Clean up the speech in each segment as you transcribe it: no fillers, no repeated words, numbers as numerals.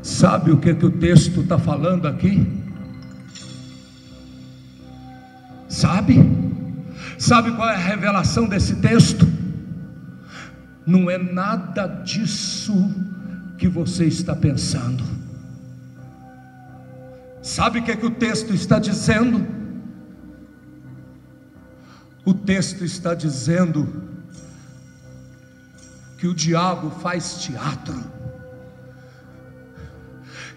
Sabe o que o texto está falando aqui? Sabe? Sabe qual é a revelação desse texto? Não é nada disso que você está pensando. Sabe o que o texto está dizendo? O texto está dizendo que o diabo faz teatro,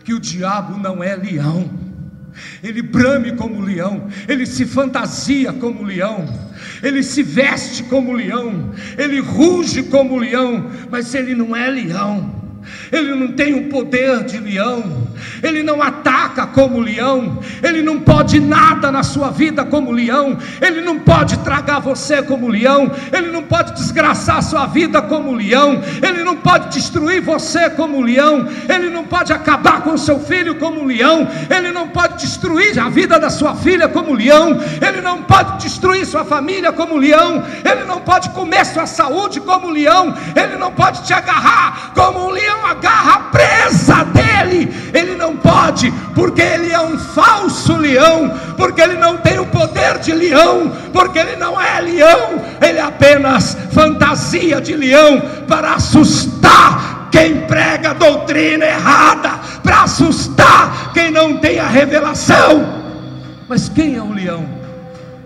que o diabo não é leão. Ele brame como leão, ele se fantasia como leão, ele se veste como leão, ele ruge como leão, mas ele não é leão. Ele não tem o poder de leão, ele não ataca como leão, ele não pode nada na sua vida como leão, ele não pode tragar você como leão, ele não pode desgraçar a sua vida como leão, ele não pode destruir você como leão, ele não pode acabar com o seu filho como leão, ele não pode destruir a vida da sua filha como leão, ele não pode destruir sua família como leão, ele não pode comer sua saúde como leão, ele não pode te agarrar como um leão agarra a presa dele. Ele não pode, porque ele é um falso leão, porque ele não tem o poder de leão, porque ele não é leão, ele é apenas fantasia de leão para assustar quem prega a doutrina errada, para assustar quem não tem a revelação. Mas quem é o leão?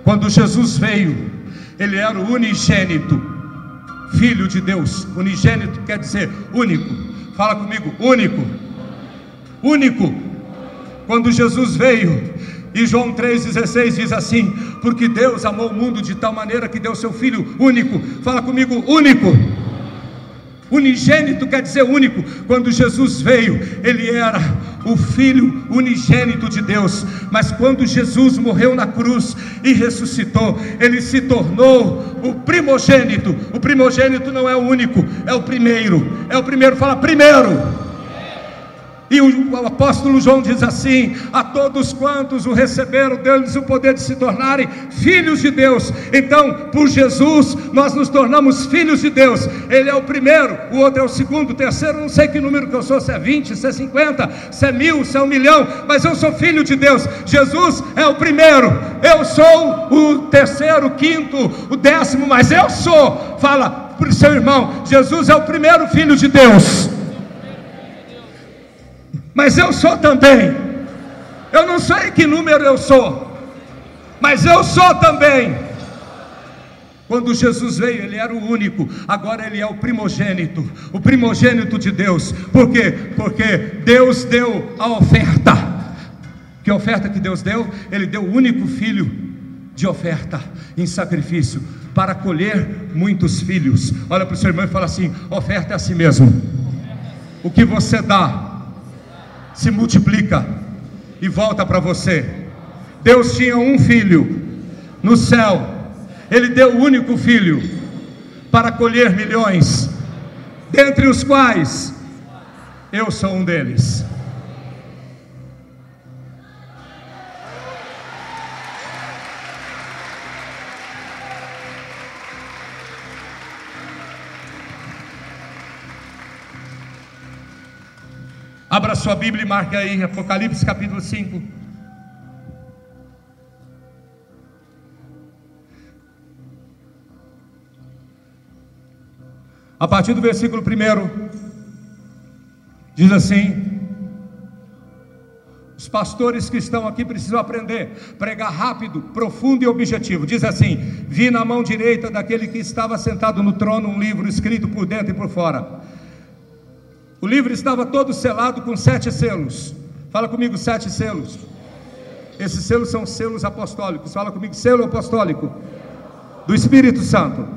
Quando Jesus veio, ele era o unigênito, Filho de Deus. Unigênito quer dizer único. Fala comigo, único. Único. Quando Jesus veio, e João 3,16 diz assim: porque Deus amou o mundo de tal maneira que deu seu Filho único. Fala comigo, único. Unigênito quer dizer único. Quando Jesus veio, ele era o Filho unigênito de Deus. Mas quando Jesus morreu na cruz e ressuscitou, ele se tornou o primogênito. O primogênito não é o único, é o primeiro. É o primeiro, fala primeiro. E o apóstolo João diz assim: a todos quantos o receberam, deu-lhes o poder de se tornarem filhos de Deus. Então, por Jesus, nós nos tornamos filhos de Deus. Ele é o primeiro, o outro é o segundo, o terceiro, não sei que número que eu sou, se é 20, se é 50, se é 1000, se é 1 milhão, mas eu sou filho de Deus. Jesus é o primeiro, eu sou o terceiro, o quinto, o 10º, mas eu sou. Fala para o seu irmão: Jesus é o primeiro filho de Deus. Mas eu sou também. Eu não sei que número eu sou, mas eu sou também. Quando Jesus veio, ele era o único. Agora ele é o primogênito de Deus. Por quê? Porque Deus deu a oferta. Que oferta que Deus deu? Ele deu o único filho de oferta em sacrifício, para colher muitos filhos. Olha para o seu irmão e fala assim: oferta é assim mesmo. O que você dá se multiplica e volta para você. Deus tinha um filho no céu, ele deu o único filho para colher milhões, dentre os quais eu sou um deles. Abra sua Bíblia e marque aí Apocalipse capítulo 5. A partir do versículo 1 diz assim: os pastores que estão aqui precisam aprender, pregar rápido, profundo e objetivo. Diz assim: vi na mão direita daquele que estava sentado no trono um livro escrito por dentro e por fora. O livro estava todo selado com 7 selos. Fala comigo, 7 selos. Esses selos são selos apostólicos. Fala comigo, selo apostólico do Espírito Santo.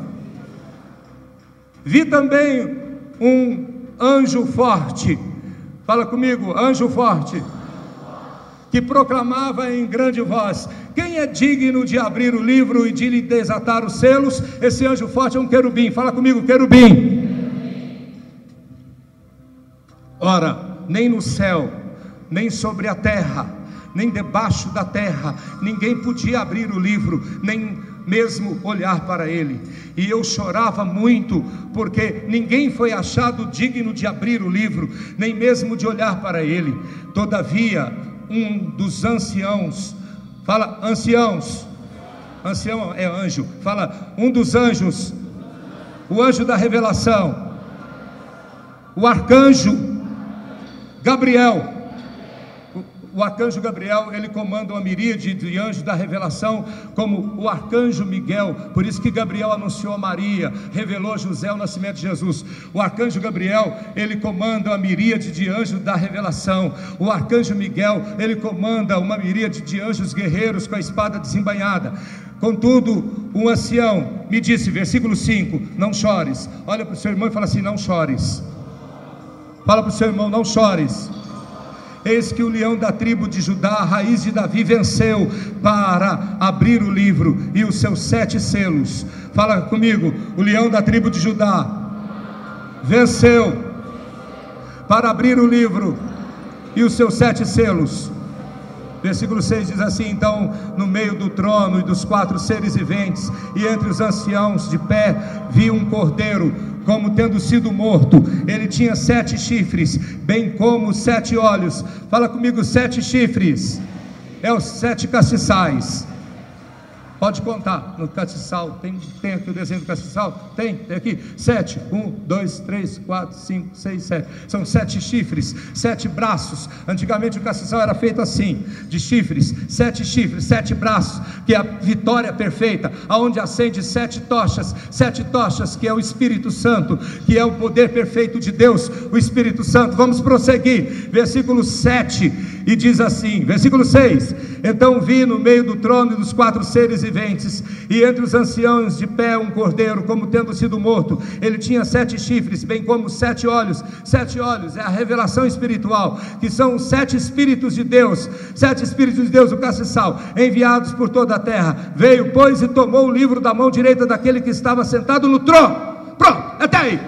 Vi também um anjo forte. Fala comigo, anjo forte, que proclamava em grande voz: quem é digno de abrir o livro e de lhe desatar os selos? Esse anjo forte é um querubim. Fala comigo, querubim. Ora, nem no céu, nem sobre a terra, nem debaixo da terra, ninguém podia abrir o livro, nem mesmo olhar para ele. E eu chorava muito, porque ninguém foi achado digno de abrir o livro, nem mesmo de olhar para ele. Todavia, um dos anciãos, fala anciãos, ancião é anjo, fala um dos anjos, o anjo da revelação, o arcanjo Gabriel. O arcanjo Gabriel, ele comanda uma miríade de anjos da revelação, como o arcanjo Miguel. Por isso que Gabriel anunciou a Maria, revelou a José o nascimento de Jesus. O arcanjo Gabriel, ele comanda uma miríade de anjos da revelação. O arcanjo Miguel, ele comanda uma miríade de anjos guerreiros com a espada desembainhada. Contudo, um ancião me disse, versículo 5, não chores. Olha para o seu irmão e fala assim, não chores. Fala para o seu irmão, não chores. Eis que o leão da tribo de Judá, a raiz de Davi, venceu para abrir o livro e os seus 7 selos. Fala comigo, o leão da tribo de Judá venceu para abrir o livro e os seus 7 selos. Versículo 6 diz assim: então no meio do trono e dos 4 seres viventes e entre os anciãos de pé, vi um cordeiro como tendo sido morto. Ele tinha 7 chifres, bem como 7 olhos. Fala comigo, 7 chifres é os 7 castiçais. Pode contar no castiçal. Tem aqui o desenho do castiçal? Tem aqui 7, 1, 2, 3, 4, 5, 6, 7. São 7 chifres, 7 braços. Antigamente o castiçal era feito assim, de chifres, 7 chifres, 7 braços, que é a vitória perfeita, aonde acende 7 tochas, que é o Espírito Santo, que é o poder perfeito de Deus, o Espírito Santo. Vamos prosseguir, versículo 7, e diz assim, versículo 6: então vi no meio do trono e dos 4 seres viventes, e entre os anciãos de pé, um cordeiro, como tendo sido morto. Ele tinha 7 chifres, bem como 7 olhos. 7 olhos é a revelação espiritual, que são os 7 Espíritos de Deus. 7 Espíritos de Deus, o castiçal, enviados por toda a terra. Veio, pois, e tomou o livro da mão direita daquele que estava sentado no trono. Pronto, até aí,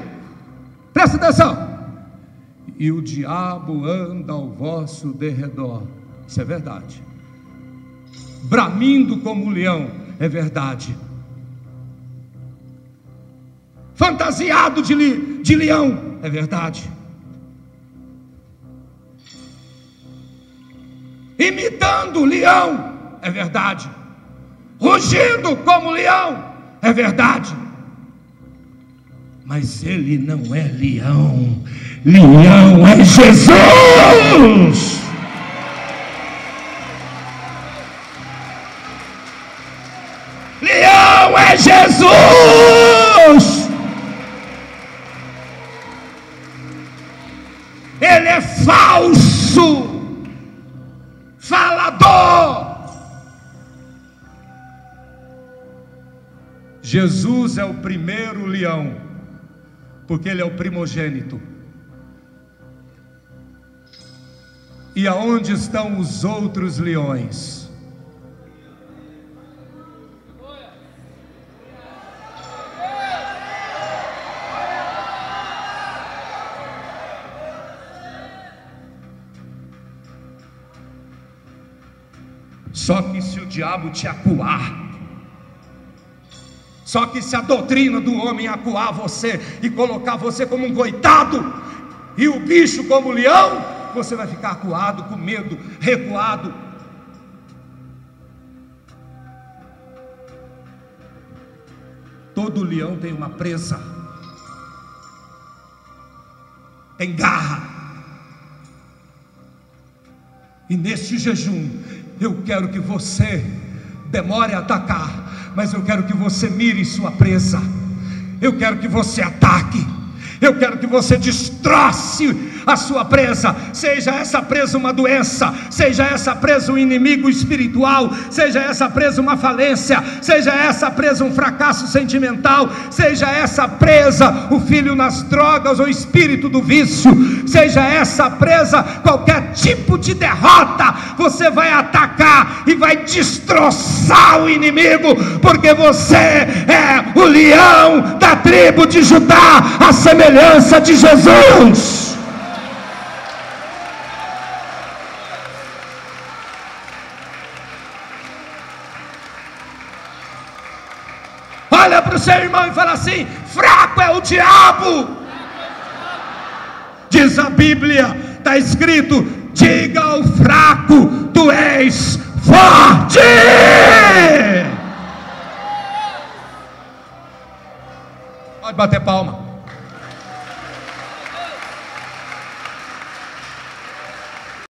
presta atenção. E o diabo anda ao vosso derredor. Isso é verdade. Bramindo como um leão, é verdade. Fantasiado de leão, é verdade. Imitando o leão, é verdade. Rugindo como leão, é verdade. Mas ele não é leão. Leão é Jesus. Leão é Jesus. Ele é falso, falador. Jesus é o primeiro leão, porque ele é o primogênito. E aonde estão os outros leões? Só que se o diabo te acuar, só que se a doutrina do homem acuar você e colocar você como um coitado, e o bicho como leão, você vai ficar acuado, com medo, recuado. Todo leão tem uma presa, tem garra. E neste jejum, eu quero que você demore a atacar, mas eu quero que você mire sua presa. Eu quero que você ataque. Eu quero que você destroce a sua presa, seja essa presa uma doença, seja essa presa um inimigo espiritual, seja essa presa uma falência, seja essa presa um fracasso sentimental, seja essa presa o filho nas drogas ou o espírito do vício, seja essa presa qualquer tipo de derrota, você vai atacar e vai destroçar o inimigo, porque você é o leão da tribo de Judá, a semelhança de Jesus. para o seu irmão e fala assim: fraco é o diabo. Diz a Bíblia, está escrito: diga ao fraco, tu és forte. Pode bater palma.